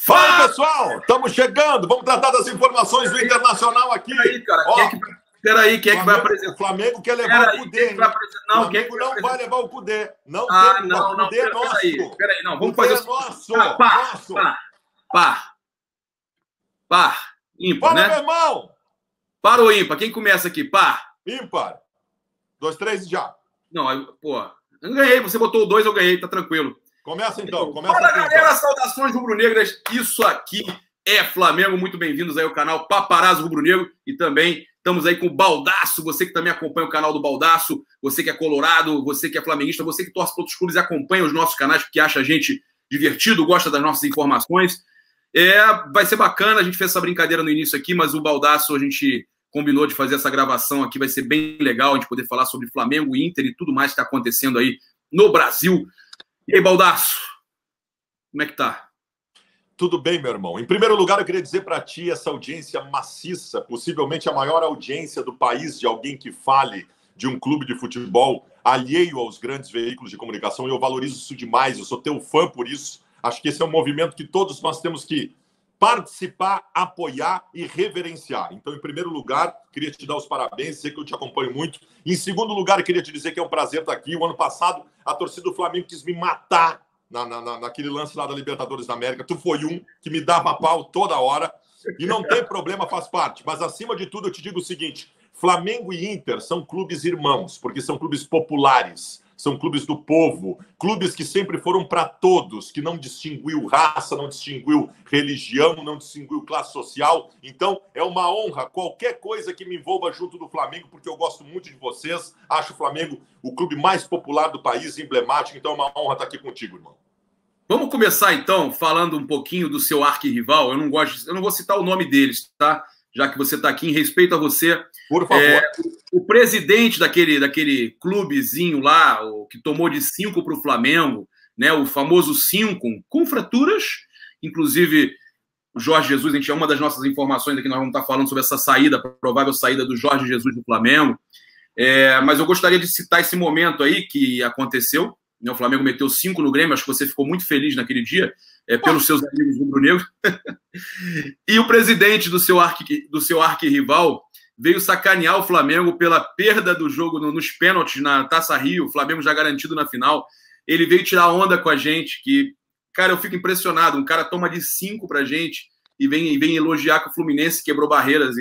Fala, pessoal! Estamos chegando. Vamos tratar das informações do Internacional aqui. Peraí, cara. Quem é que vai apresentar? O Flamengo quer levar o Cudê. Não, o Flamengo não vai levar o Cudê. Não, o Cudê é nosso. Peraí, não. Vamos fazer nosso. Par. Ímpar, Fala, né? meu irmão! Par ou ímpar? Quem começa aqui? Par. Ímpar. 2, 3 e já. Não, pô. Eu ganhei. Você botou o 2, eu ganhei. Tá tranquilo. Começa então. Fala, galera. Saudações rubro-negras. Isso aqui é Flamengo. Muito bem-vindos aí ao canal Paparazzo Rubro-Negro. E também estamos aí com o Baldaço. Você que também acompanha o canal do Baldaço. Você que é colorado. Você que é flamenguista. Você que torce para outros clubes e acompanha os nossos canais porque acha a gente divertido, gosta das nossas informações. Vai ser bacana. A gente fez essa brincadeira no início aqui, mas o Baldaço, a gente combinou de fazer essa gravação aqui. Vai ser bem legal a gente poder falar sobre Flamengo, Inter e tudo mais que está acontecendo aí no Brasil. E aí, Baldaço, como é que tá? Tudo bem, meu irmão. Em primeiro lugar, eu queria dizer para ti, essa audiência maciça, possivelmente a maior audiência do país de alguém que fale de um clube de futebol alheio aos grandes veículos de comunicação, e eu valorizo isso demais, eu sou teu fã por isso. Acho que esse é um movimento que todos nós temos que participar, apoiar e reverenciar. Então, em primeiro lugar, queria te dar os parabéns, dizer que eu te acompanho muito. Em segundo lugar, queria te dizer que é um prazer estar aqui. O ano passado, a torcida do Flamengo quis me matar naquele lance lá da Libertadores da América. Tu foi um que me dava pau toda hora. E não tem problema, faz parte. Mas, acima de tudo, eu te digo o seguinte: Flamengo e Inter são clubes irmãos, porque são clubes populares. São clubes do povo, clubes que sempre foram para todos, que não distinguiu raça, não distinguiu religião, não distinguiu classe social. Então, é uma honra qualquer coisa que me envolva junto do Flamengo, porque eu gosto muito de vocês. Acho o Flamengo o clube mais popular do país, emblemático. Então, é uma honra estar aqui contigo, irmão. Vamos começar, então, falando um pouquinho do seu arquirrival. Eu não vou citar o nome deles, tá? Já que você está aqui, em respeito a você. Por favor. O presidente daquele clubezinho lá, o que tomou de 5 para o Flamengo, né, o famoso 5, com fraturas. Inclusive, o Jorge Jesus, a gente é uma das nossas informações aqui, nós vamos estar falando sobre essa saída, provável saída do Jorge Jesus do Flamengo. Mas eu gostaria de citar esse momento aí que aconteceu. Né, o Flamengo meteu 5 no Grêmio, acho que você ficou muito feliz naquele dia, pelos seus amigos rubro-negros. E o presidente do seu arquirrival veio sacanear o Flamengo pela perda do jogo nos pênaltis na Taça Rio, o Flamengo já garantido na final. Ele veio tirar onda com a gente, que, cara, eu fico impressionado. Um cara toma de 5 pra gente e vem elogiar que o Fluminense quebrou barreiras.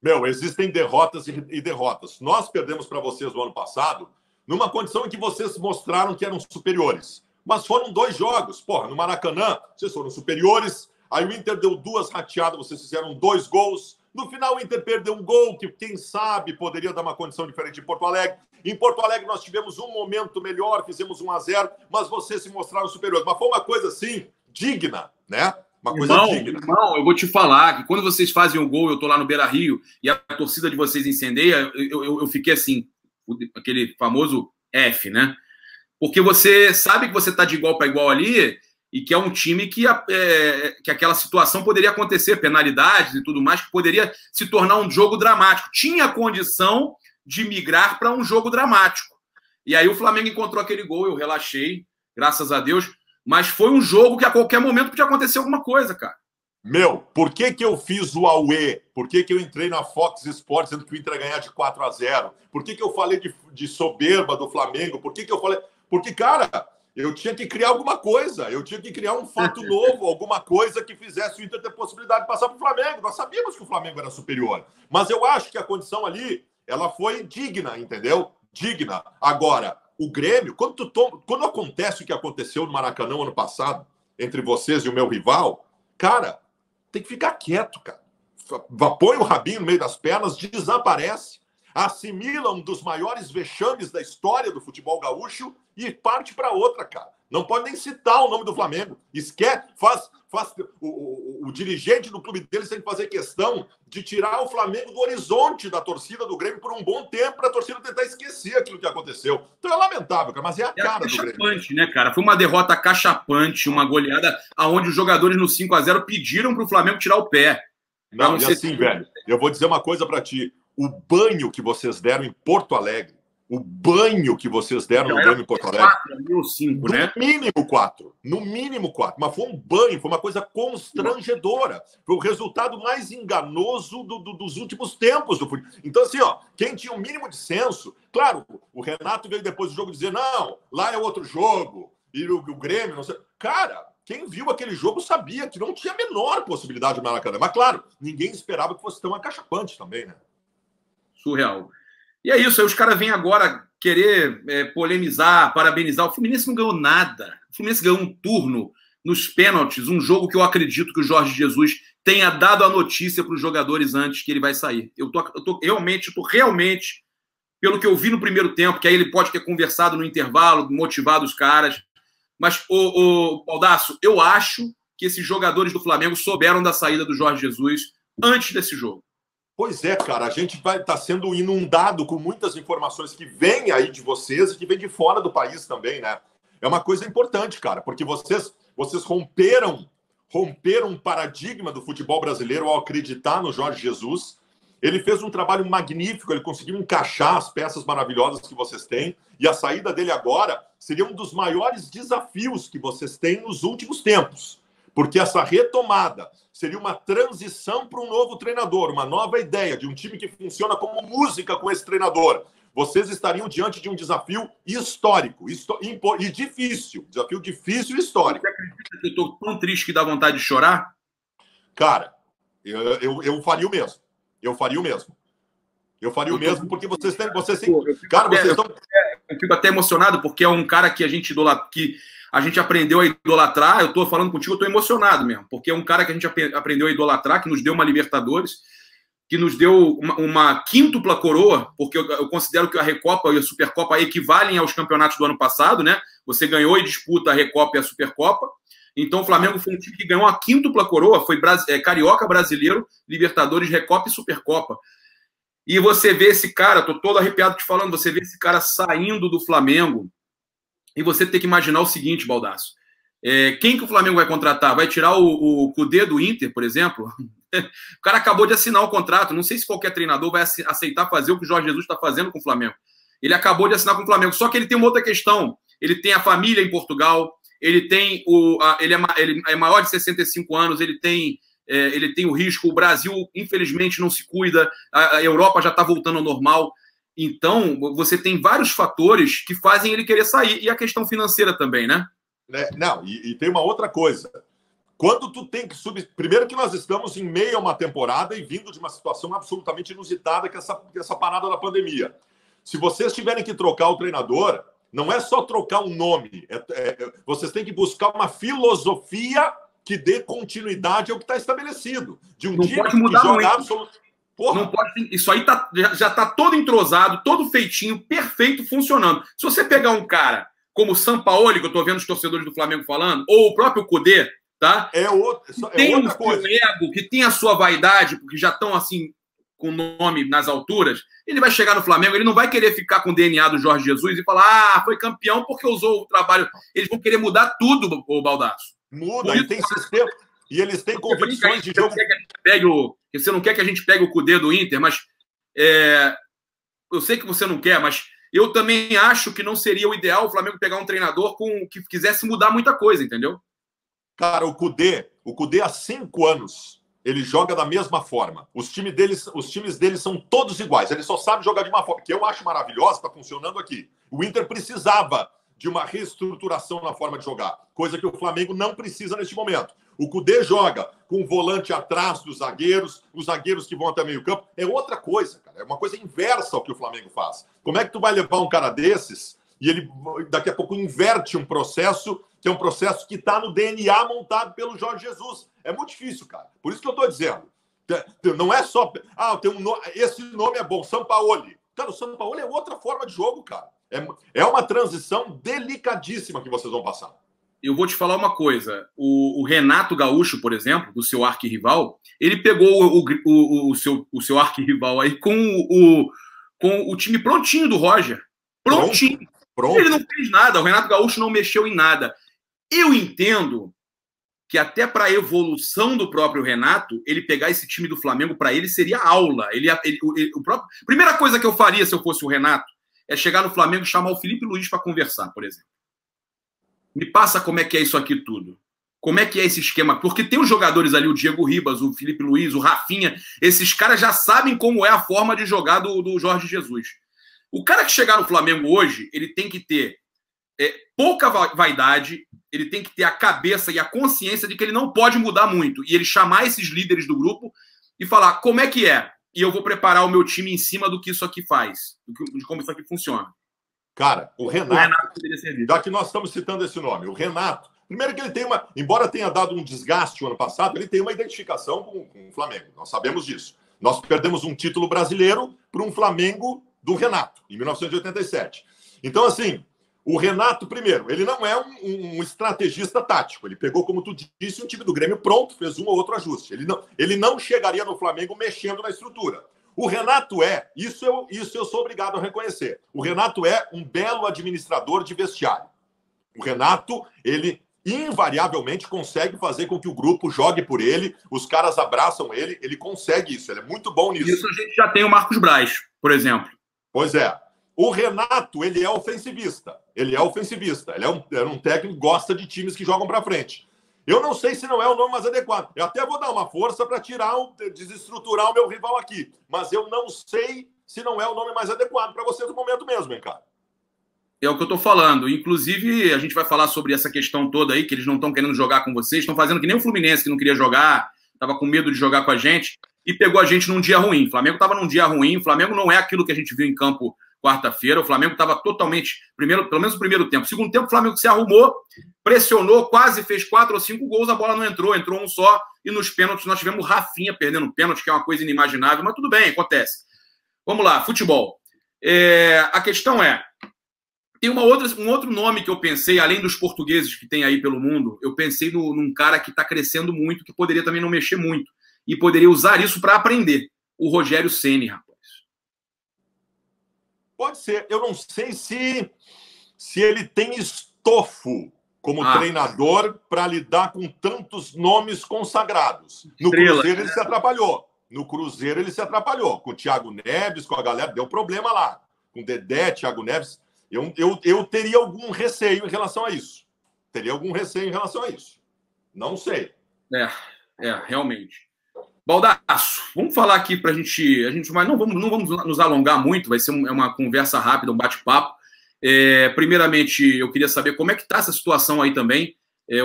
Meu, existem derrotas e derrotas. Nós perdemos para vocês no ano passado numa condição em que vocês mostraram que eram superiores. Mas foram 2 jogos. Porra, no Maracanã, vocês foram superiores. Aí o Inter deu 2 rateadas, vocês fizeram 2 gols. No final, o Inter perdeu um gol que, quem sabe, poderia dar uma condição diferente em Porto Alegre. Em Porto Alegre, nós tivemos um momento melhor, fizemos 1-0, mas vocês se mostraram superiores. Mas foi uma coisa, assim, digna, né? Uma coisa digna. Irmão, eu vou te falar que quando vocês fazem um gol, eu tô lá no Beira-Rio, e a torcida de vocês incendeia, eu fiquei assim, aquele famoso F, né? Porque você sabe que você tá de igual para igual ali, e que é um time que aquela situação poderia acontecer, penalidades e tudo mais, que poderia se tornar um jogo dramático. Tinha condição de migrar para um jogo dramático. E aí o Flamengo encontrou aquele gol, eu relaxei, graças a Deus, mas foi um jogo que a qualquer momento podia acontecer alguma coisa, cara. Meu, por que eu fiz o Aue? Por que eu entrei na Fox Sports sendo que o Inter ia ganhar de 4-0? Por que eu falei de soberba do Flamengo? Por que eu falei... Porque, cara... Eu tinha que criar alguma coisa, eu tinha que criar um fato novo, alguma coisa que fizesse o Inter ter possibilidade de passar para o Flamengo. Nós sabíamos que o Flamengo era superior, mas eu acho que a condição ali, ela foi digna, entendeu? Digna. Agora, o Grêmio, quando acontece o que aconteceu no Maracanã ano passado, entre vocês e o meu rival, cara, tem que ficar quieto, cara. Põe o rabinho no meio das pernas, desaparece, assimila um dos maiores vexames da história do futebol gaúcho e parte para outra, cara. Não pode nem citar o nome do Flamengo. Esquece, o dirigente do clube deles tem que fazer questão de tirar o Flamengo do horizonte da torcida do Grêmio por um bom tempo para a torcida tentar esquecer aquilo que aconteceu. Então é lamentável, cara, mas é a cara do Grêmio. Né, cara? Foi uma derrota cachapante, uma goleada onde os jogadores no 5-0 pediram para o Flamengo tirar o pé. Não, e assim, velho, eu vou dizer uma coisa para ti. O banho que vocês deram em Porto Alegre, o banho que vocês deram no Grêmio Porto Alegre. 4 ou 5, né? No mínimo 4. No mínimo 4. Mas foi um banho, foi uma coisa constrangedora. Foi o resultado mais enganoso dos últimos tempos do futebol. Então, assim, ó, quem tinha o mínimo de senso... Claro, o Renato veio depois do jogo dizer, não, lá é outro jogo, e o Grêmio, não sei... Cara, quem viu aquele jogo sabia que não tinha a menor possibilidade de Maracanã. Mas, claro, ninguém esperava que fosse tão acachapante também, né? Surreal. E é isso, aí os caras vêm agora querer polemizar, parabenizar. O Fluminense não ganhou nada. O Fluminense ganhou um turno nos pênaltis, um jogo que eu acredito que o Jorge Jesus tenha dado a notícia para os jogadores antes que ele vai sair. Eu tô realmente, pelo que eu vi no primeiro tempo, que aí ele pode ter conversado no intervalo, motivado os caras. Mas, Baldasso, eu acho que esses jogadores do Flamengo souberam da saída do Jorge Jesus antes desse jogo. Pois é, cara, a gente vai estar sendo inundado com muitas informações que vêm aí de vocês e que vêm de fora do país também, né? É uma coisa importante, cara, porque vocês romperam um paradigma do futebol brasileiro ao acreditar no Jorge Jesus. Ele fez um trabalho magnífico, ele conseguiu encaixar as peças maravilhosas que vocês têm, e a saída dele agora seria um dos maiores desafios que vocês têm nos últimos tempos. Porque essa retomada seria uma transição para um novo treinador, uma nova ideia de um time que funciona como música com esse treinador. Vocês estariam diante de um desafio histórico e difícil. Desafio difícil e histórico. Você acredita que eu estou tão triste que dá vontade de chorar? Cara, eu faria o mesmo. Eu faria o mesmo. Porque vocês têm... Cara, vocês estão... Eu fico até emocionado, porque é um cara que a gente aprendeu a idolatrar. Eu estou falando contigo, eu estou emocionado mesmo, porque é um cara que a gente aprendeu a idolatrar, que nos deu uma Libertadores, que nos deu uma quíntupla coroa, porque eu considero que a Recopa e a Supercopa equivalem aos campeonatos do ano passado, né? Você ganhou e disputa a Recopa e a Supercopa. Então o Flamengo foi um time que ganhou a quíntupla coroa, foi Carioca, Brasileiro, Libertadores, Recopa e Supercopa. E você vê esse cara, tô todo arrepiado te falando, você vê esse cara saindo do Flamengo, e você tem que imaginar o seguinte, Baldasso, quem que o Flamengo vai contratar? Vai tirar o Kudê do Inter, por exemplo? O cara acabou de assinar o contrato, não sei se qualquer treinador vai aceitar fazer o que o Jorge Jesus está fazendo com o Flamengo. Ele acabou de assinar com o Flamengo, só que ele tem uma outra questão, ele tem a família em Portugal, ele é maior de 65 anos, ele tem o risco, o Brasil, infelizmente, não se cuida, a Europa já está voltando ao normal. Então, você tem vários fatores que fazem ele querer sair. E a questão financeira também, né? Não, e tem uma outra coisa. Quando tu tem que subir... Primeiro que nós estamos em meio a uma temporada e vindo de uma situação absolutamente inusitada, que é essa parada da pandemia. Se vocês tiverem que trocar o treinador, não é só trocar um nome. Vocês têm que buscar uma filosofia que dê continuidade ao que está estabelecido. De um time pode mudar que joga muito. absolutamente... Não pode, isso aí já está todo entrosado, todo feitinho, perfeito, funcionando. Se você pegar um cara como o Sampaoli, que eu estou vendo os torcedores do Flamengo falando, ou o próprio Kudê, tá? Tem outra coisa. Tem um ego, que tem a sua vaidade, porque já estão assim, com o nome nas alturas, ele vai chegar no Flamengo, ele não vai querer ficar com o DNA do Jorge Jesus e falar, foi campeão porque usou o trabalho. Eles vão querer mudar tudo, o Baldasso. Muda, e tem sistema... E eles têm convicções de jogo... Você não quer que a gente pegue o Kudê do Inter, mas eu sei que você não quer, mas eu também acho que não seria o ideal o Flamengo pegar um treinador que quisesse mudar muita coisa, entendeu? Cara, o Kudê há 5 anos, ele joga da mesma forma. Os times deles são todos iguais. Ele só sabe jogar de uma forma, que eu acho maravilhosa, está funcionando aqui. O Inter precisava de uma reestruturação na forma de jogar, coisa que o Flamengo não precisa neste momento. O Kudê joga com o volante atrás dos zagueiros, os zagueiros que vão até meio campo. É outra coisa, cara. É uma coisa inversa ao que o Flamengo faz. Como é que tu vai levar um cara desses e ele daqui a pouco inverte um processo que é um processo que está no DNA montado pelo Jorge Jesus? É muito difícil, cara. Por isso que eu estou dizendo. Não é só... esse nome é bom, Sampaoli. Cara, o Sampaoli é outra forma de jogo, cara. É uma transição delicadíssima que vocês vão passar. Eu vou te falar uma coisa. O Renato Gaúcho, por exemplo, do seu arquirrival, ele pegou o seu arquirrival aí com o time prontinho do Roger. Prontinho. Pronto. Ele não fez nada. O Renato Gaúcho não mexeu em nada. Eu entendo que até para a evolução do próprio Renato, ele pegar esse time do Flamengo, para ele seria aula. Primeira coisa que eu faria se eu fosse o Renato é chegar no Flamengo e chamar o Felipe Luiz para conversar, por exemplo. Me passa como é que é isso aqui tudo. Como é que é esse esquema? Porque tem os jogadores ali, o Diego Ribas, o Felipe Luiz, o Rafinha, esses caras já sabem como é a forma de jogar do Jorge Jesus. O cara que chegar no Flamengo hoje, ele tem que ter pouca vaidade, ele tem que ter a cabeça e a consciência de que ele não pode mudar muito. E ele chamar esses líderes do grupo e falar como é que é. E eu vou preparar o meu time em cima do que isso aqui faz, de como isso aqui funciona. Cara, o Renato poderia servir. Já que nós estamos citando esse nome, o Renato, primeiro que ele tem embora tenha dado um desgaste o ano passado, ele tem uma identificação com o Flamengo. Nós sabemos disso. Nós perdemos um título brasileiro para um Flamengo do Renato, em 1987. Então, assim, o Renato, primeiro, ele não é um estrategista tático. Ele pegou, como tu disse, um time do Grêmio pronto, fez um ou outro ajuste. Ele não chegaria no Flamengo mexendo na estrutura. O Renato isso eu sou obrigado a reconhecer. O Renato é um belo administrador de vestiário. O Renato, ele invariavelmente consegue fazer com que o grupo jogue por ele, os caras abraçam ele consegue isso, ele é muito bom nisso. Isso a gente já tem o Marcos Braz, por exemplo. Pois é. O Renato, ele é ofensivista. Ele é um técnico que gosta de times que jogam para frente. Eu não sei se não é o nome mais adequado. Eu até vou dar uma força para desestruturar o meu rival aqui. Mas eu não sei se não é o nome mais adequado para vocês no momento mesmo, hein, cara? É o que eu tô falando. Inclusive, a gente vai falar sobre essa questão toda aí, que eles não estão querendo jogar com vocês, estão fazendo que nem o Fluminense, que não queria jogar, estava com medo de jogar com a gente, e pegou a gente num dia ruim. O Flamengo estava num dia ruim, o Flamengo não é aquilo que a gente viu em campo quarta-feira, o Flamengo estava totalmente, pelo menos no primeiro tempo. Segundo tempo, o Flamengo se arrumou, pressionou, quase fez 4 ou 5 gols, a bola não entrou um só, e nos pênaltis nós tivemos o Rafinha perdendo pênalti, que é uma coisa inimaginável, mas tudo bem, acontece. Vamos lá, futebol. A questão tem um outro nome que eu pensei, além dos portugueses que tem aí pelo mundo, eu pensei num cara que está crescendo muito, que poderia também não mexer muito, e poderia usar isso para aprender, o Rogério Ceni, rapaz. Pode ser. Eu não sei se ele tem estofo como treinador para lidar com tantos nomes consagrados. No Cruzeiro ele se atrapalhou. Com o Thiago Neves, com a galera, deu problema lá. Com o Dedé, Thiago Neves. Eu teria algum receio em relação a isso. Não sei. Realmente. Baldasso, vamos falar aqui para a gente não vamos nos alongar muito, vai ser uma conversa rápida, um bate-papo. Primeiramente, eu queria saber como é que está essa situação aí também.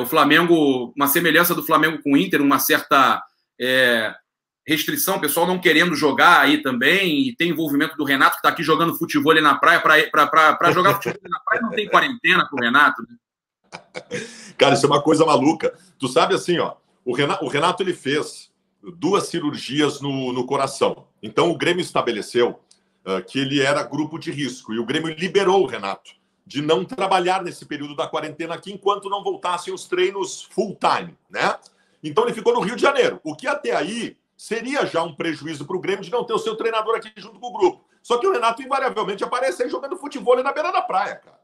O Flamengo, uma semelhança do Flamengo com o Inter, uma certa restrição, o pessoal não querendo jogar aí também, e tem envolvimento do Renato, que está aqui jogando futebol ali na praia, para jogar futebol na praia não tem quarentena com o Renato, né? Cara, isso é uma coisa maluca. Tu sabe assim, ó, o Renato ele fez 2 cirurgias no coração. Então, o Grêmio estabeleceu que ele era grupo de risco. E o Grêmio liberou o Renato de não trabalhar nesse período da quarentena aqui enquanto não voltassem os treinos full-time, né? Então, ele ficou no Rio de Janeiro. O que até aí seria já um prejuízo para o Grêmio de não ter o seu treinador aqui junto com o grupo. Só que o Renato, invariavelmente, aparece aí jogando futebol ali na beira da praia, cara.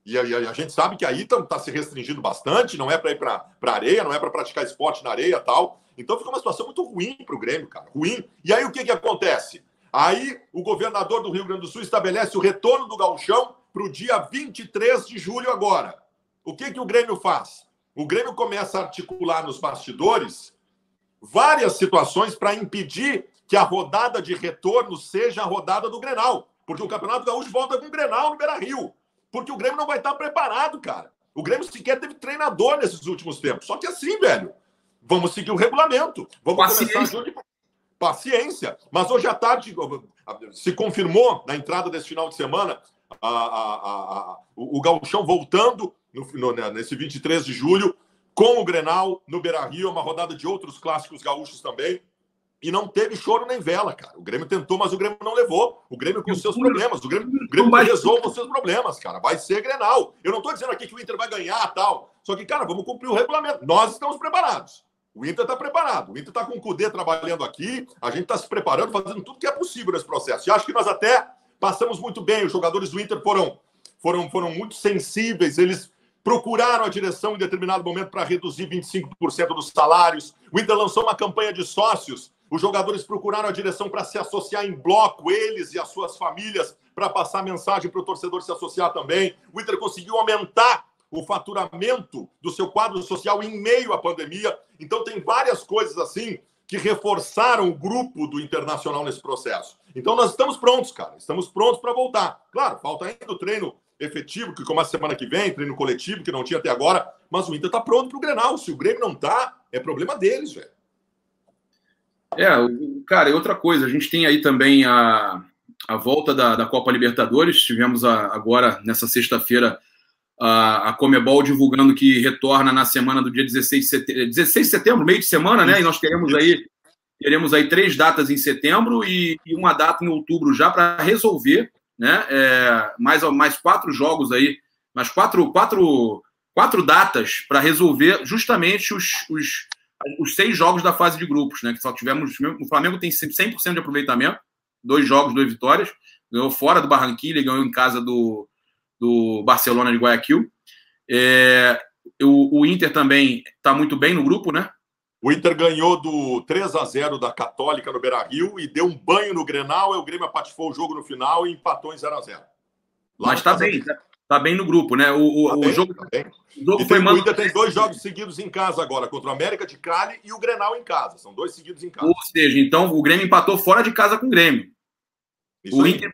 E a gente sabe que aí está se restringindo bastante, não é para ir para areia, não é para praticar esporte na areia e tal. Então fica uma situação muito ruim para o Grêmio, cara. Ruim. E aí o que acontece? Aí o governador do Rio Grande do Sul estabelece o retorno do gauchão para o dia 23 de julho agora. O que o Grêmio faz? O Grêmio começa a articular nos bastidores várias situações para impedir que a rodada de retorno seja a rodada do Grenal. Porque o Campeonato Gaúcho volta com o Grenal no Beira-Rio. Porque o Grêmio não vai estar preparado, cara. O Grêmio sequer teve treinador nesses últimos tempos. Só que assim, velho, vamos seguir o regulamento. Vamos começar junto de paciência. Mas hoje à tarde se confirmou, na entrada desse final de semana, o gauchão voltando nesse 23 de julho, com o Grenal no Beira-Rio, uma rodada de outros clássicos gaúchos também. E não teve choro nem vela, cara. O Grêmio tentou, mas o Grêmio não levou. O Grêmio com os seus problemas. O Grêmio resolve os seus problemas, cara. Vai ser Grenal. Eu não estou dizendo aqui que o Inter vai ganhar e tal. Só que, cara, vamos cumprir o regulamento. Nós estamos preparados. O Inter está preparado. O Inter está com o Cudê trabalhando aqui. A gente está se preparando, fazendo tudo que é possível nesse processo. E acho que nós até passamos muito bem. Os jogadores do Inter foram muito sensíveis. Eles procuraram a direção em determinado momento para reduzir 25% dos salários. O Inter lançou uma campanha de sócios. Os jogadores procuraram a direção para se associar em bloco, eles e as suas famílias, para passar mensagem para o torcedor se associar também. O Inter conseguiu aumentar o faturamento do seu quadro social em meio à pandemia. Então, tem várias coisas assim que reforçaram o grupo do Internacional nesse processo. Então, nós estamos prontos, cara. Estamos prontos para voltar. Claro, falta ainda o treino efetivo, que começa semana que vem, treino coletivo, que não tinha até agora, mas o Inter está pronto para o Grenal. Se o Grêmio não está, é problema deles, velho. Cara, e outra coisa, a gente tem aí também a volta da Copa Libertadores. Tivemos agora, nessa sexta-feira, a Conmebol divulgando que retorna na semana do dia 16 de setembro, meio de semana, né? E nós teremos aí 3 datas em setembro e uma data em outubro já para resolver, né? Mais 4 jogos aí, mais quatro datas para resolver justamente os 6 jogos da fase de grupos, né? Que só tivemos. O Flamengo tem 100% de aproveitamento, 2 jogos, 2 vitórias, ganhou fora do Barranquilla e ganhou em casa do Barcelona de Guayaquil. O Inter também está muito bem no grupo, né? O Inter ganhou do 3-0 da Católica no Beira-Rio e deu um banho no Grenal, e o Grêmio apatifou o jogo no final e empatou em 0-0. Mas está bem, tá bem no grupo, né? O jogo foi o Inter tem 2 jogos seguidos em casa agora, contra o América de Cali e o Grenal em casa. São 2 seguidos em casa. Ou seja, então o Grêmio empatou fora de casa com o Grêmio. O Inter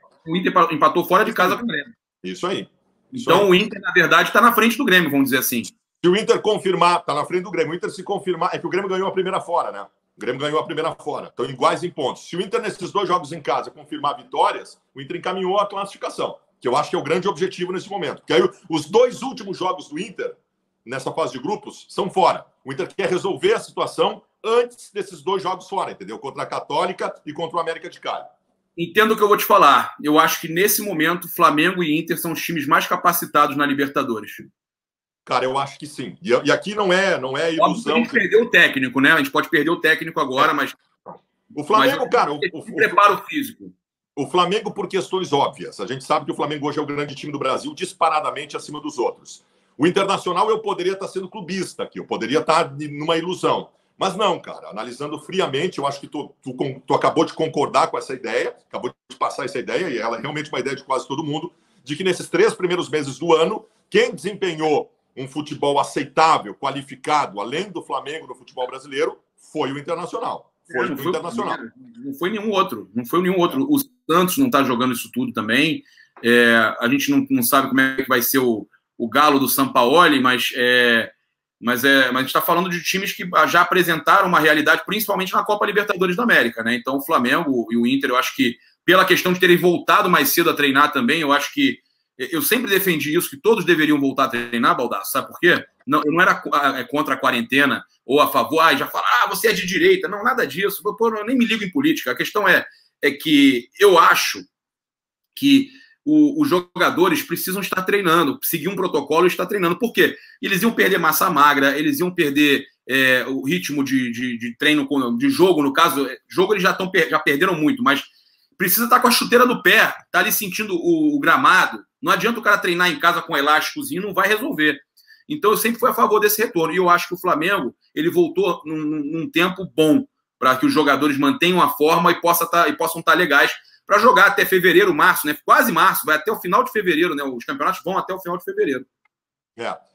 empatou fora de casa com o Grêmio. Isso aí. Então o Inter, na verdade, está na frente do Grêmio, vamos dizer assim. Se o Inter confirmar, está na frente do Grêmio. O Inter se confirmar, é que o Grêmio ganhou a primeira fora, né? O Grêmio ganhou a primeira fora. Estão iguais em pontos. Se o Inter, nesses 2 jogos em casa, confirmar vitórias, o Inter encaminhou a classificação, que eu acho que é o grande objetivo nesse momento. Porque aí os 2 últimos jogos do Inter, nessa fase de grupos, são fora. O Inter quer resolver a situação antes desses 2 jogos fora, entendeu? Contra a Católica e contra o América de Cali. Entendo o que eu vou te falar. Eu acho que, nesse momento, Flamengo e Inter são os times mais capacitados na Libertadores. Cara, eu acho que sim. E aqui não é ilusão. A gente perdeu o técnico, né? A gente pode perder o técnico agora, mas... O Flamengo, cara... O preparo físico. O Flamengo, por questões óbvias. A gente sabe que o Flamengo hoje é o grande time do Brasil, disparadamente acima dos outros. O Internacional, eu poderia estar sendo clubista aqui, eu poderia estar numa ilusão. Mas não, cara, analisando friamente, eu acho que tu acabou de concordar com essa ideia, acabou de passar essa ideia, e ela é realmente uma ideia de quase todo mundo, de que nesses 3 primeiros meses do ano, quem desempenhou um futebol aceitável, qualificado, além do Flamengo no futebol brasileiro, foi o Internacional. Não foi nenhum outro. O Santos não está jogando isso tudo também. A gente não sabe como é que vai ser o Galo do Sampaoli, mas a gente está falando de times que já apresentaram uma realidade, principalmente na Copa Libertadores da América, né? Então o Flamengo e o Inter, eu acho que, pela questão de terem voltado mais cedo a treinar também, eu acho que eu sempre defendi isso, que todos deveriam voltar a treinar, Baldasso, sabe por quê? Eu não era contra a quarentena ou a favor, já fala, você é de direita. Não, nada disso. Eu nem me ligo em política. A questão é que eu acho que os jogadores precisam estar treinando, seguir um protocolo e estar treinando. Por quê? Eles iam perder massa magra, eles iam perder o ritmo de treino, de jogo, no caso. Jogo eles já perderam muito, mas precisa estar com a chuteira no pé, tá ali sentindo o gramado. Não adianta o cara treinar em casa com elásticozinho, não vai resolver. Então eu sempre fui a favor desse retorno. E eu acho que o Flamengo ele voltou num tempo bom para que os jogadores mantenham a forma e possam estar legais para jogar até fevereiro, março, né? Quase março, vai até o final de fevereiro, né? Os campeonatos vão até o final de fevereiro.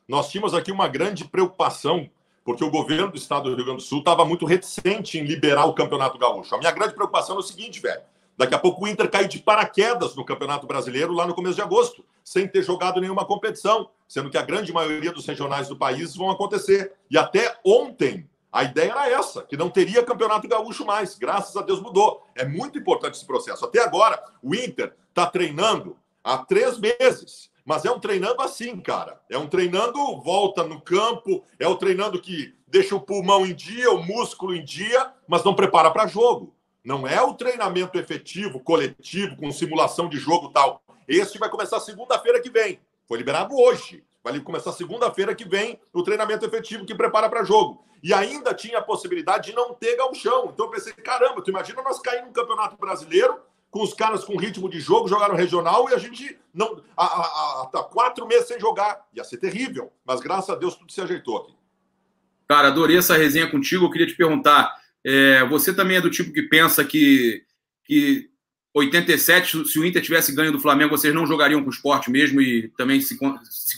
Nós tínhamos aqui uma grande preocupação, porque o governo do estado do Rio Grande do Sul estava muito reticente em liberar o Campeonato Gaúcho. A minha grande preocupação é o seguinte, velho. Daqui a pouco o Inter cai de paraquedas no Campeonato Brasileiro lá no começo de agosto, sem ter jogado nenhuma competição, sendo que a grande maioria dos regionais do país vão acontecer. E até ontem, a ideia era essa, que não teria Campeonato Gaúcho mais. Graças a Deus mudou. É muito importante esse processo. Até agora, o Inter está treinando há 3 meses. Mas é um treinando assim, cara. É um treinando, volta no campo, é um treinando que deixa o pulmão em dia, o músculo em dia, mas não prepara para jogo. Não é o treinamento efetivo, coletivo, com simulação de jogo e tal. Esse vai começar segunda-feira que vem. Foi liberado hoje. Vai começar segunda-feira que vem o treinamento efetivo que prepara para jogo. E ainda tinha a possibilidade de não ter gauchão. Então eu pensei, caramba, tu imagina nós cair no Campeonato Brasileiro com os caras com ritmo de jogo, jogaram regional e a gente não tá 4 meses sem jogar. Ia ser terrível. Mas graças a Deus tudo se ajeitou aqui. Cara, adorei essa resenha contigo. Eu queria te perguntar, você também é do tipo que pensa que 87, se o Inter tivesse ganho do Flamengo, vocês não jogariam com o Sport mesmo e também se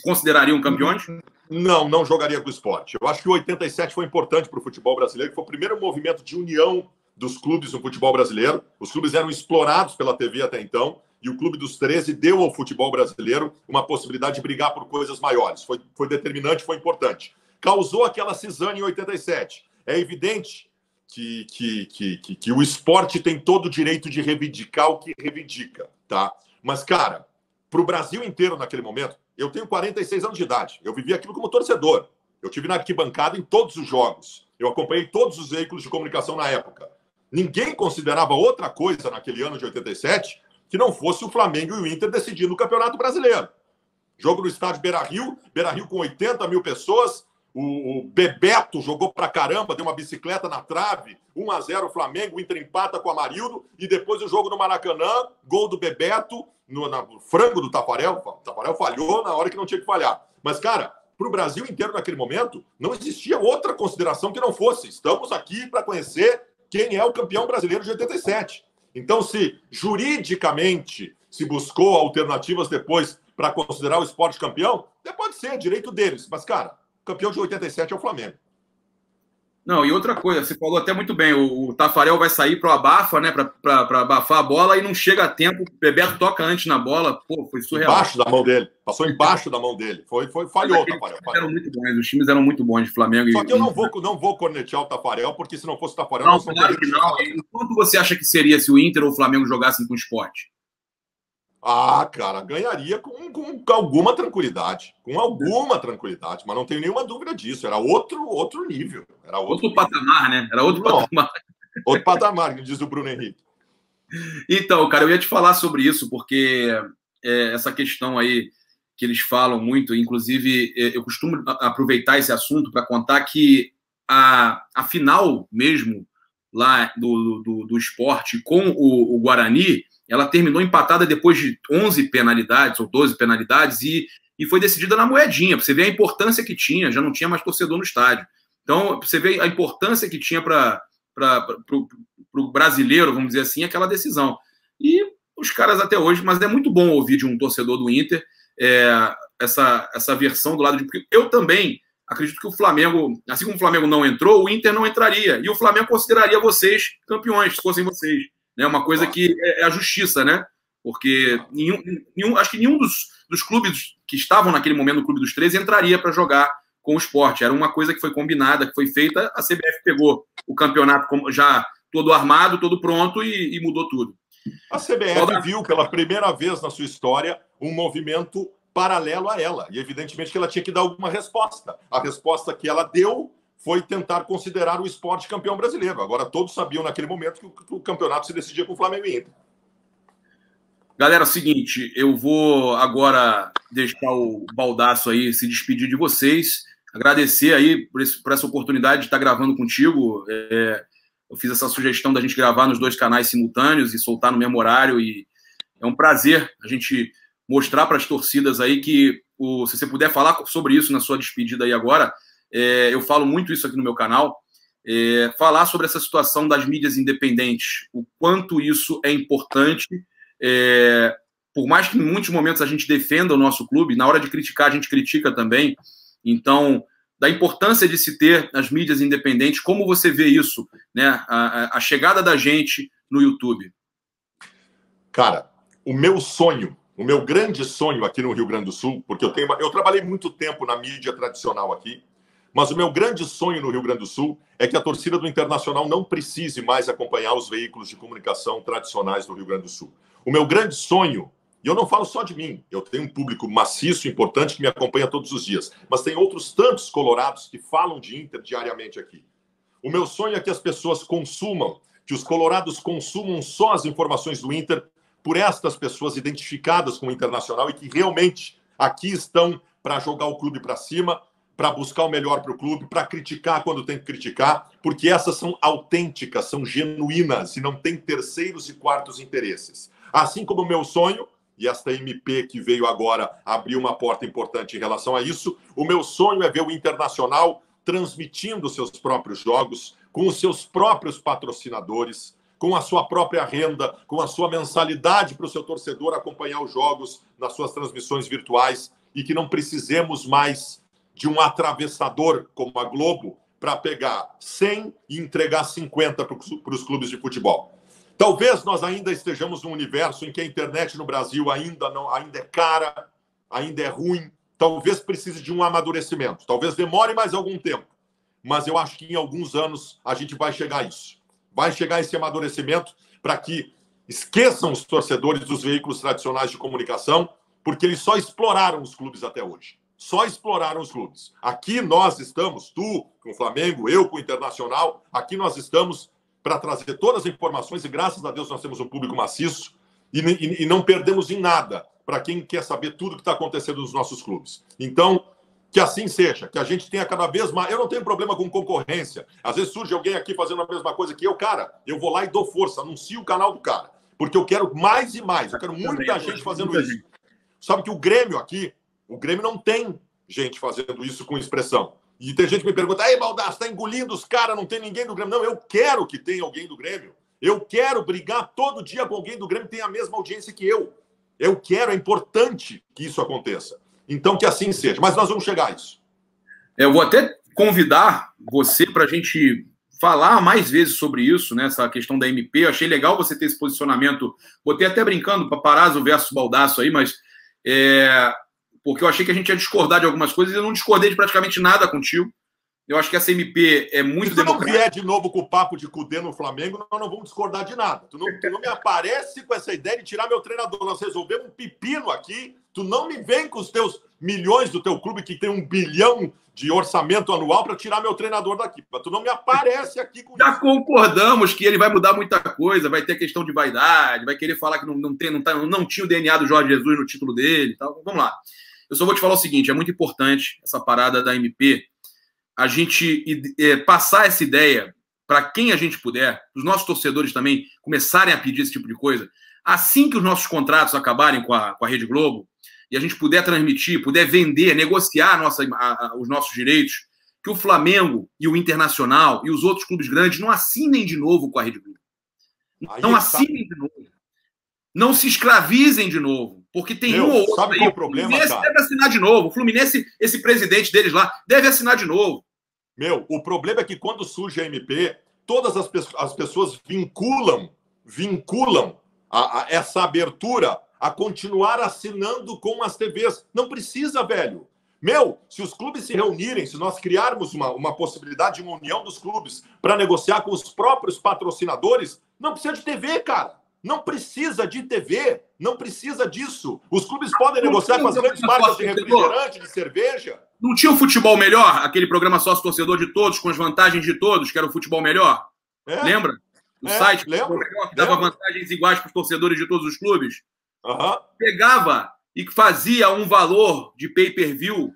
considerariam campeões? Não, não jogaria com o Sport. Eu acho que o 87 foi importante para o futebol brasileiro, que foi o primeiro movimento de união dos clubes no futebol brasileiro. Os clubes eram explorados pela TV até então, e o Clube dos 13 deu ao futebol brasileiro uma possibilidade de brigar por coisas maiores. Foi determinante, foi importante. Causou aquela cisão em 87. É evidente que o esporte tem todo o direito de reivindicar o que reivindica, tá? Mas, cara, para o Brasil inteiro naquele momento, eu tenho 46 anos de idade, eu vivi aquilo como torcedor. Eu tive na arquibancada em todos os jogos. Eu acompanhei todos os veículos de comunicação na época. Ninguém considerava outra coisa naquele ano de 87 que não fosse o Flamengo e o Inter decidindo o Campeonato Brasileiro. Jogo no estádio Beira-Rio com 80 mil pessoas. O Bebeto jogou pra caramba, deu uma bicicleta na trave, 1-0 Flamengo, o Inter empata com o Amarildo, e depois o jogo no Maracanã, gol do Bebeto, no frango do Tafarel. O Tafarel falhou na hora que não tinha que falhar. Mas, cara, para o Brasil inteiro naquele momento, não existia outra consideração que não fosse: estamos aqui para conhecer quem é o campeão brasileiro de 87. Então, se juridicamente se buscou alternativas depois para considerar o esporte campeão, até pode ser direito deles. Mas, cara, o campeão de 87 é o Flamengo. Não, e outra coisa, você falou até muito bem, o Tafarel vai sair para o abafa, né, para abafar a bola, e não chega a tempo, o Bebeto toca antes na bola, pô, foi surreal. Embaixo da mão dele, passou embaixo da mão dele, falhou o Tafarel. Eram muito bons, os times eram muito bons de Flamengo. Só que eu não vou cornetear o Tafarel, porque se não fosse o Tafarel... Não, claro que não. E quanto você acha que seria se o Inter ou o Flamengo jogassem com o Sport? Ah, cara, ganharia com alguma tranquilidade. Com alguma tranquilidade, mas não tenho nenhuma dúvida disso. Era outro nível. Era outro patamar, né? Era outro patamar. Outro patamar, que diz o Bruno Henrique. Então, cara, eu ia te falar sobre isso, porque essa questão aí que eles falam muito, inclusive, eu costumo aproveitar esse assunto para contar que a final mesmo lá do esporte com o Guarani, ela terminou empatada depois de 11 penalidades ou 12 penalidades e foi decidida na moedinha. Você vê a importância que tinha, já não tinha mais torcedor no estádio. Então, você vê a importância que tinha para o brasileiro, vamos dizer assim, aquela decisão. E os caras até hoje, mas é muito bom ouvir de um torcedor do Inter essa versão do lado de... Porque eu também acredito que o Flamengo, assim como o Flamengo não entrou, o Inter não entraria. E o Flamengo consideraria vocês campeões, se fossem vocês. É uma coisa que é a justiça, né? Porque acho que nenhum dos clubes que estavam naquele momento no Clube dos 13 entraria para jogar com o Sport. Era uma coisa que foi combinada, que foi feita. A CBF pegou o campeonato já todo armado, todo pronto e mudou tudo. A CBF viu pela primeira vez na sua história um movimento paralelo a ela. E evidentemente que ela tinha que dar alguma resposta. A resposta que ela deu foi tentar considerar o esporte campeão brasileiro. Agora, todos sabiam naquele momento que o campeonato se decidia com o Flamengo e Inter. Galera, é o seguinte, eu vou agora deixar o Baldasso aí se despedir de vocês, agradecer aí por essa oportunidade de estar gravando contigo. Eu fiz essa sugestão da gente gravar nos 2 canais simultâneos e soltar no mesmo horário, e é um prazer a gente mostrar para as torcidas aí que, se você puder falar sobre isso na sua despedida aí agora, eu falo muito isso aqui no meu canal, falar sobre essa situação das mídias independentes, o quanto isso é importante, por mais que em muitos momentos a gente defenda o nosso clube, na hora de criticar a gente critica também, então, da importância de se ter as mídias independentes, como você vê isso, né, a chegada da gente no YouTube? Cara, o meu grande sonho aqui no Rio Grande do Sul, porque eu trabalhei muito tempo na mídia tradicional aqui, mas o meu grande sonho no Rio Grande do Sul é que a torcida do Internacional não precise mais acompanhar os veículos de comunicação tradicionais do Rio Grande do Sul. O meu grande sonho, e eu não falo só de mim, eu tenho um público maciço, importante, que me acompanha todos os dias, mas tem outros tantos colorados que falam de Inter diariamente aqui. O meu sonho é que as pessoas consumam, que os colorados consumam só as informações do Inter por estas pessoas identificadas com o Internacional e que realmente aqui estão para jogar o clube para cima, para buscar o melhor para o clube, para criticar quando tem que criticar, porque essas são autênticas, são genuínas e não tem terceiros e quartos interesses. Assim como o meu sonho, e esta MP que veio agora abriu uma porta importante em relação a isso, o meu sonho é ver o Internacional transmitindo seus próprios jogos, com os seus próprios patrocinadores, com a sua própria renda, com a sua mensalidade para o seu torcedor acompanhar os jogos nas suas transmissões virtuais e que não precisemos mais de um atravessador como a Globo para pegar 100 e entregar 50 para os clubes de futebol. Talvez nós ainda estejamos num universo em que a internet no Brasil ainda é cara, ainda é ruim, talvez precise de um amadurecimento, talvez demore mais algum tempo, mas eu acho que em alguns anos a gente vai chegar a isso. Vai chegar esse amadurecimento para que esqueçam os torcedores dos veículos tradicionais de comunicação, porque eles só exploraram os clubes até hoje. Só exploraram os clubes. Aqui nós estamos, tu com o Flamengo, eu com o Internacional, aqui nós estamos para trazer todas as informações e graças a Deus nós temos um público maciço e não perdemos em nada para quem quer saber tudo que está acontecendo nos nossos clubes. Então, que assim seja, que a gente tenha cada vez mais... Eu não tenho problema com concorrência. Às vezes surge alguém aqui fazendo a mesma coisa que eu, cara, eu vou lá e dou força, anuncio o canal do cara, porque eu quero mais e mais, eu quero muita gente fazendo isso. Sabe que o Grêmio aqui, o Grêmio não tem gente fazendo isso com expressão. E tem gente que me pergunta, ei, Baldasso, está engolindo os caras, não tem ninguém do Grêmio. Não, eu quero que tenha alguém do Grêmio. Eu quero brigar todo dia com alguém do Grêmio que tenha a mesma audiência que eu. Eu quero, é importante que isso aconteça. Então, que assim seja. Mas nós vamos chegar a isso. Eu vou até convidar você para a gente falar mais vezes sobre isso, né? Essa questão da MP. Eu achei legal você ter esse posicionamento. Botei até brincando para Parazzo versus Baldasso aí, mas... porque eu achei que a gente ia discordar de algumas coisas e eu não discordei de praticamente nada contigo. Eu acho que essa MP é muito democrática. Se tu não vier de novo com o papo de Cudê no Flamengo, nós não vamos discordar de nada. Tu não me aparece com essa ideia de tirar meu treinador. Nós resolvemos um pepino aqui. Tu não me vem com os teus milhões do teu clube que tem 1 bilhão de orçamento anual para tirar meu treinador daqui. Tu não me aparece aqui com Já isso. Concordamos que ele vai mudar muita coisa, vai ter questão de vaidade, vai querer falar que não tinha o DNA do Jorge Jesus no título dele. Tal. Vamos lá. Eu só vou te falar o seguinte, é muito importante essa parada da MP, a gente passar essa ideia para quem a gente puder, os nossos torcedores também começarem a pedir esse tipo de coisa, assim que os nossos contratos acabarem com a Rede Globo, e a gente puder transmitir, puder vender, negociar os nossos direitos, que o Flamengo e o Internacional e os outros clubes grandes não assinem de novo com a Rede Globo. Não assinem de novo. Não se escravizem de novo. Porque tem um ou outro sabe aí. Qual é o problema, o Fluminense cara? deve assinar de novo. O Fluminense, esse presidente deles lá, deve assinar de novo. O problema é que quando surge a MP, todas as pessoas vinculam essa abertura a continuar assinando com as TVs. Não precisa, velho. Se os clubes se reunirem, se nós criarmos uma possibilidade de uma união dos clubes para negociar com os próprios patrocinadores, não precisa de TV, cara. Não precisa de TV, não precisa disso. Os clubes podem negociar com as grandes marcas de refrigerante, de cerveja. Não tinha o Futebol Melhor, aquele programa sócio-torcedor de todos, com as vantagens de todos, que era o Futebol Melhor? Lembra? O site que dava vantagens iguais para os torcedores de todos os clubes. Pegava e fazia um valor de pay-per-view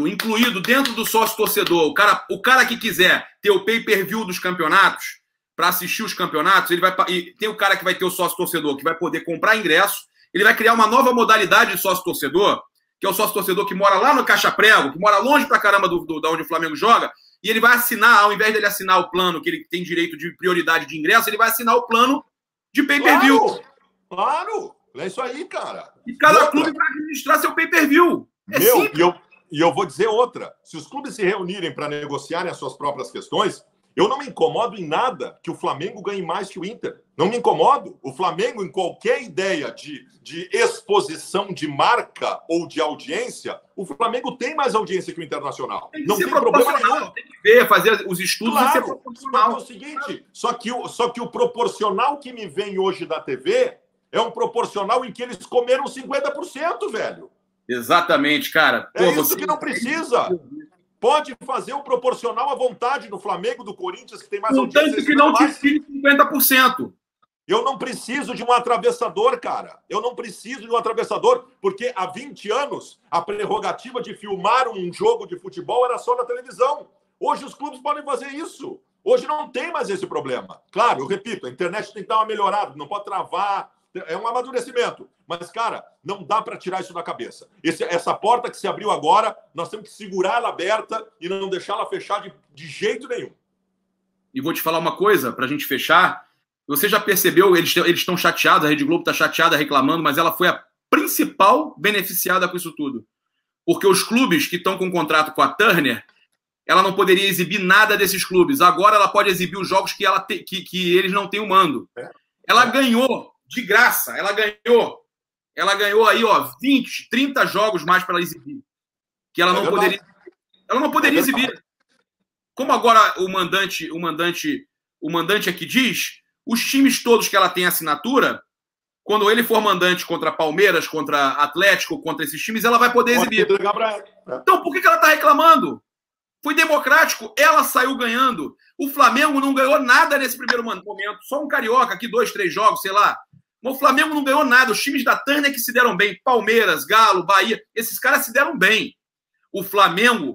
incluído dentro do sócio-torcedor. O cara que quiser ter o pay-per-view dos campeonatos, para assistir os campeonatos, e tem o cara que vai ter o sócio-torcedor, que vai poder comprar ingresso, ele vai criar uma nova modalidade de sócio-torcedor, que é o sócio-torcedor que mora lá no Caixa Prego, que mora longe pra caramba da onde o Flamengo joga, e ele vai assinar, ao invés dele assinar o plano que ele tem direito de prioridade de ingresso, ele vai assinar o plano de pay-per-view. Claro! É isso aí, cara. E cada clube vai administrar seu pay-per-view. E eu vou dizer outra. Se os clubes se reunirem para negociarem as suas próprias questões, eu não me incomodo em nada que o Flamengo ganhe mais que o Inter. Não me incomodo. O Flamengo, em qualquer ideia de exposição de marca ou de audiência, o Flamengo tem mais audiência que o Internacional. Não tem problema nenhum. Tem que ver, fazer os estudos e ser proporcional. É o seguinte, só que o proporcional que me vem hoje da TV é um proporcional em que eles comeram 50%, velho. Exatamente, cara. Isso que não precisa. Pode fazer um proporcional à vontade do Flamengo, do Corinthians, que tem mais audiência. Tanto que não te tire 50%. Eu não preciso de um atravessador, cara. Eu não preciso de um atravessador, porque há 20 anos a prerrogativa de filmar um jogo de futebol era só na televisão. Hoje os clubes podem fazer isso. Hoje não tem mais esse problema. Claro, eu repito, a internet tem que dar uma melhorada, não pode travar. É um amadurecimento. Mas, cara, não dá para tirar isso da cabeça. Essa porta que se abriu agora, nós temos que segurar ela aberta e não deixá-la fechar de jeito nenhum. e vou te falar uma coisa para a gente fechar. Você já percebeu, eles estão chateados, a Rede Globo está chateada, reclamando, mas ela foi a principal beneficiada com isso tudo. Porque os clubes que estão com contrato com a Turner, ela não poderia exibir nada desses clubes. Agora ela pode exibir os jogos que eles não têm o mando. Ela ganhou de graça, ela ganhou aí, ó, 20, 30 jogos mais para ela exibir. Que ela não poderia exibir. Como agora o mandante aqui diz, os times todos que ela tem assinatura, quando ele for mandante contra Palmeiras, contra Atlético, contra esses times, ela vai poder exibir. Então, por que ela está reclamando? Foi democrático, ela saiu ganhando. O Flamengo não ganhou nada nesse primeiro momento. Só um carioca aqui, 2, 3 jogos, sei lá. Mas o Flamengo não ganhou nada. Os times da Turner que se deram bem. Palmeiras, Galo, Bahia. Esses caras se deram bem. O Flamengo...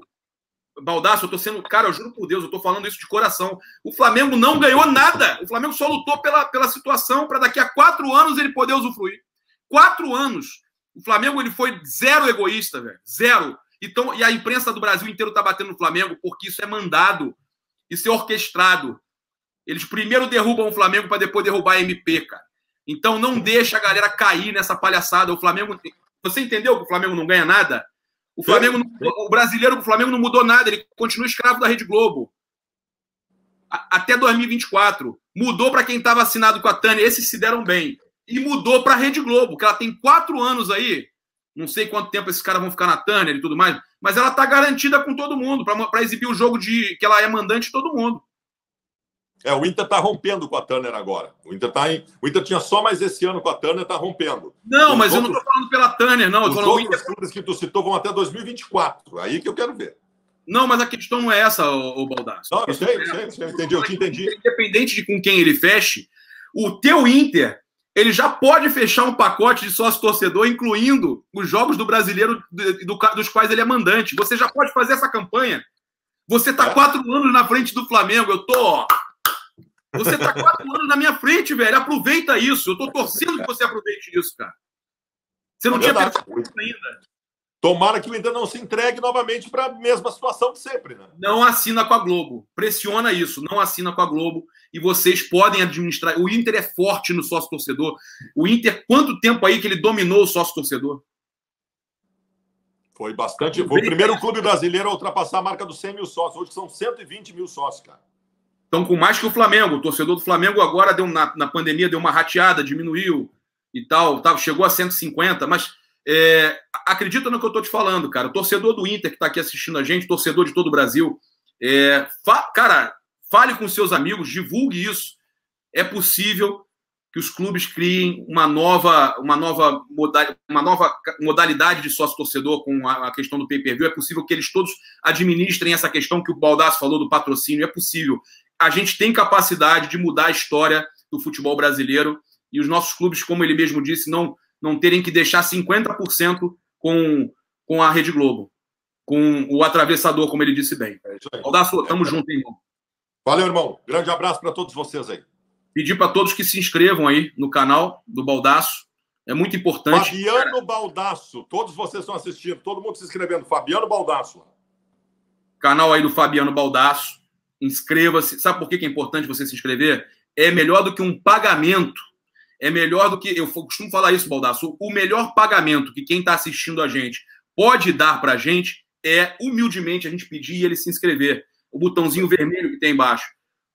Baldasso, eu tô sendo... Cara, eu juro por Deus, eu tô falando isso de coração. O Flamengo não ganhou nada. O Flamengo só lutou pela situação para daqui a 4 anos ele poder usufruir. 4 anos. O Flamengo ele foi zero egoísta, velho. Zero. Então, e a imprensa do Brasil inteiro tá batendo no Flamengo porque isso é mandado. Isso é orquestrado. Eles primeiro derrubam o Flamengo para depois derrubar a MP, cara. Então não deixa a galera cair nessa palhaçada. O Flamengo... Você entendeu que o Flamengo não ganha nada? O brasileiro do Flamengo não mudou nada, ele continua escravo da Rede Globo. Até 2024. Mudou para quem estava assinado com a Tânia, esses se deram bem. E mudou para a Rede Globo, que ela tem 4 anos aí. Não sei quanto tempo esses caras vão ficar na Tânia e tudo mais, mas ela está garantida com todo mundo, para exibir o jogo que ela é mandante de todo mundo. O Inter está rompendo com a Turner agora. O Inter tinha só mais esse ano com a Turner, está rompendo. Não, mas eu não estou falando pela Turner, não. Os outros clubes que tu citou vão até 2024. Aí que eu quero ver. Não, mas a questão não é essa, o Baldasso. Não, eu sei, eu te entendi. Independente de com quem ele feche, o teu Inter, ele já pode fechar um pacote de sócio-torcedor, incluindo os jogos do Brasileiro dos quais ele é mandante. Você já pode fazer essa campanha. Você está 4 anos na frente do Flamengo. Eu tô... Você está 4 anos na minha frente, velho. Aproveita isso. Eu estou torcendo que você aproveite isso, cara. Você não tinha pensado isso ainda. Tomara que o Inter não se entregue novamente para a mesma situação de sempre, né? Não assina com a Globo. Pressiona isso. Não assina com a Globo. E vocês podem administrar. O Inter é forte no sócio-torcedor. O Inter, quanto tempo aí que ele dominou o sócio-torcedor? Foi bastante. Foi o primeiro clube brasileiro a ultrapassar a marca dos 100 mil sócios. Hoje são 120 mil sócios, cara. Então, com mais que o Flamengo. O torcedor do Flamengo agora, na pandemia, deu uma rateada, diminuiu e tal. Chegou a 150, mas acredita no que eu estou te falando, cara. O torcedor do Inter que está aqui assistindo a gente, torcedor de todo o Brasil, cara, fale com seus amigos, divulgue isso. É possível que os clubes criem uma nova modalidade de sócio-torcedor com a questão do pay-per-view. É possível que eles todos administrem essa questão que o Baldasso falou do patrocínio. É possível. A gente tem capacidade de mudar a história do futebol brasileiro e os nossos clubes, como ele mesmo disse, não terem que deixar 50% com a Rede Globo, com o atravessador, como ele disse bem. Baldasso, tamo junto, irmão. Valeu, irmão. Grande abraço para todos vocês aí. Pedir para todos que se inscrevam aí no canal do Baldasso. É muito importante. Fabiano Baldasso. Todos vocês estão assistindo. Todo mundo se inscrevendo. Fabiano Baldasso. Canal aí do Fabiano Baldasso. Inscreva-se. Sabe por que é importante você se inscrever? É melhor do que um pagamento. É melhor do que... Eu costumo falar isso, Baldasso. O melhor pagamento que quem está assistindo a gente pode dar para a gente é, humildemente, a gente pedir e ele se inscrever. O botãozinho vermelho que tem embaixo.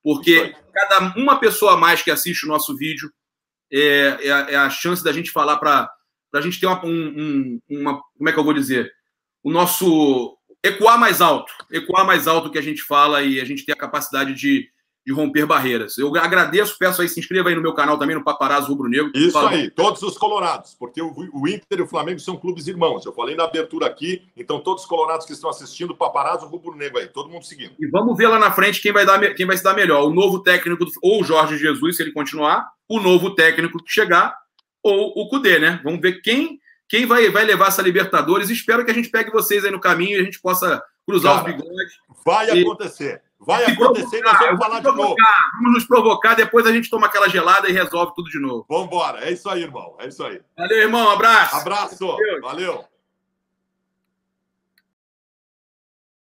Porque cada uma pessoa a mais que assiste o nosso vídeo é a chance da gente falar para a gente ter uma... Como é que eu vou dizer? O nosso... Ecoar mais alto que a gente fala e a gente ter a capacidade de romper barreiras. Eu agradeço, peço aí, se inscreva aí no meu canal também, no Paparazzo Rubro Negro. Isso aí, todos os colorados, porque o Inter e o Flamengo são clubes irmãos. Eu falei na abertura aqui, então todos os colorados que estão assistindo, o Paparazzo Rubro Negro aí, todo mundo seguindo. E vamos ver lá na frente quem vai se dar melhor. O novo técnico, ou o Jorge Jesus, se ele continuar, o novo técnico que chegar, ou o Cudê, né? Vamos ver quem vai levar essa Libertadores. Espero que a gente pegue vocês aí no caminho e a gente possa cruzar os bigodes. Vai acontecer. Vai acontecer e nós vamos falar de novo. Vamos nos provocar, depois a gente toma aquela gelada e resolve tudo de novo. Vamos embora. É isso aí, irmão. É isso aí. Valeu, irmão. Abraço. Abraço. Valeu.